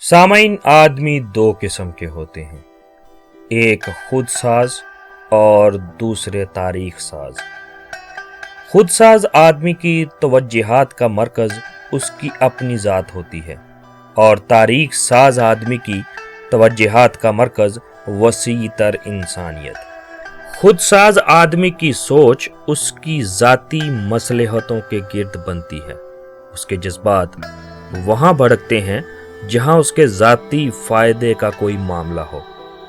सामईन आदमी दो किस्म के होते हैं, एक खुद साज और दूसरे तारीख साज। खुद साज आदमी की तवज्जुहात का मरकज उसकी अपनी ज़ात होती है और तारीख साज आदमी की तवज्जुहात का मरकज वसी तर इंसानियत। खुद साज आदमी की सोच उसकी ज़ाती मसलहतों के गिर्द बनती है। उसके जज्बात वहाँ भड़कते हैं जहाँ उसके ज़ाती फ़ायदे का कोई मामला हो,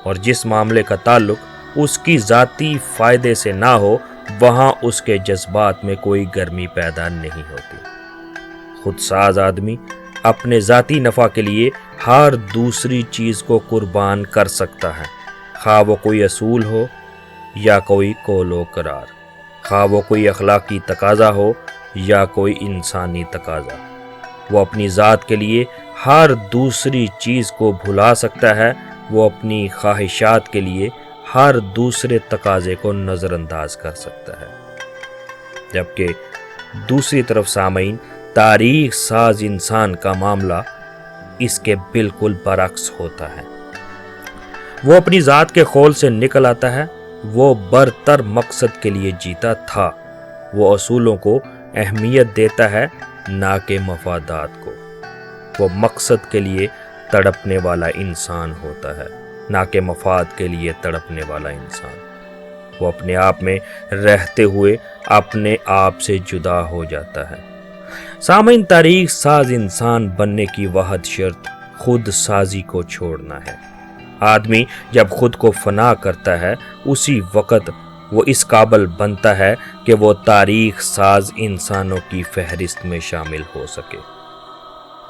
और जिस मामले का ताल्लुक उसकी ज़ाती फ़ायदे से ना हो वहाँ उसके जज्बात में कोई गर्मी पैदा नहीं होती। खुद साज आदमी अपने ज़ाती नफ़ा के लिए हर दूसरी चीज़ को कुर्बान कर सकता है, खा वो कोई असूल हो या कोई कौलो करार, खा वो कोई अखलाकी तकाज़ा हो या कोई इंसानी तकाज़ा। वो अपनी ज़ात के लिए हर दूसरी चीज़ को भुला सकता है, वो अपनी ख्वाहिशात के लिए हर दूसरे तकाज़े को नज़रअंदाज कर सकता है। जबकि दूसरी तरफ सामईन तारीख साज इंसान का मामला इसके बिल्कुल बरक्स होता है। वो अपनी ज़ात के खौल से निकल आता है, वो बरतर मकसद के लिए जीता था, वो असूलों को अहमियत देता है ना कि मफादात को। वो मकसद के लिए तड़पने वाला इंसान होता है, ना कि मफाद के लिए तड़पने वाला इंसान। वो अपने आप में रहते हुए अपने आप से जुदा हो जाता है। सामईन तारीख साज इंसान बनने की वाहिद शर्त खुद साजी को छोड़ना है। आदमी जब खुद को फना करता है उसी वक़्त वो इस काबिल बनता है कि वो तारीख साज इंसानों की फहरिस्त में शामिल हो सके।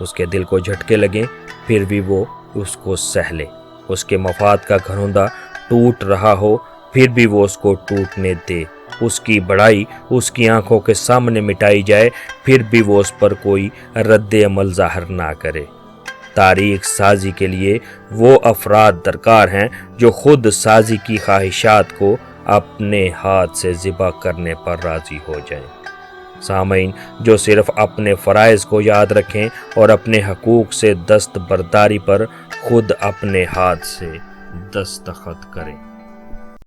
उसके दिल को झटके लगे फिर भी वो उसको सह ले, उसके मफाद का घरौंदा टूट रहा हो फिर भी वो उसको टूटने दे, उसकी बड़ाई उसकी आंखों के सामने मिटाई जाए फिर भी वो उस पर कोई रद्द अमल ज़ाहिर ना करे। तारीख साजी के लिए वो अफराद दरकार हैं जो खुद साजी की ख्वाहिशात को अपने हाथ से ज़िबा करने पर राज़ी हो जाएं। सामईन जो सिर्फ अपने फ़राइज़ को याद रखें और अपने हकूक़ से दस्तबरदारी पर खुद अपने हाथ से दस्तखत करें।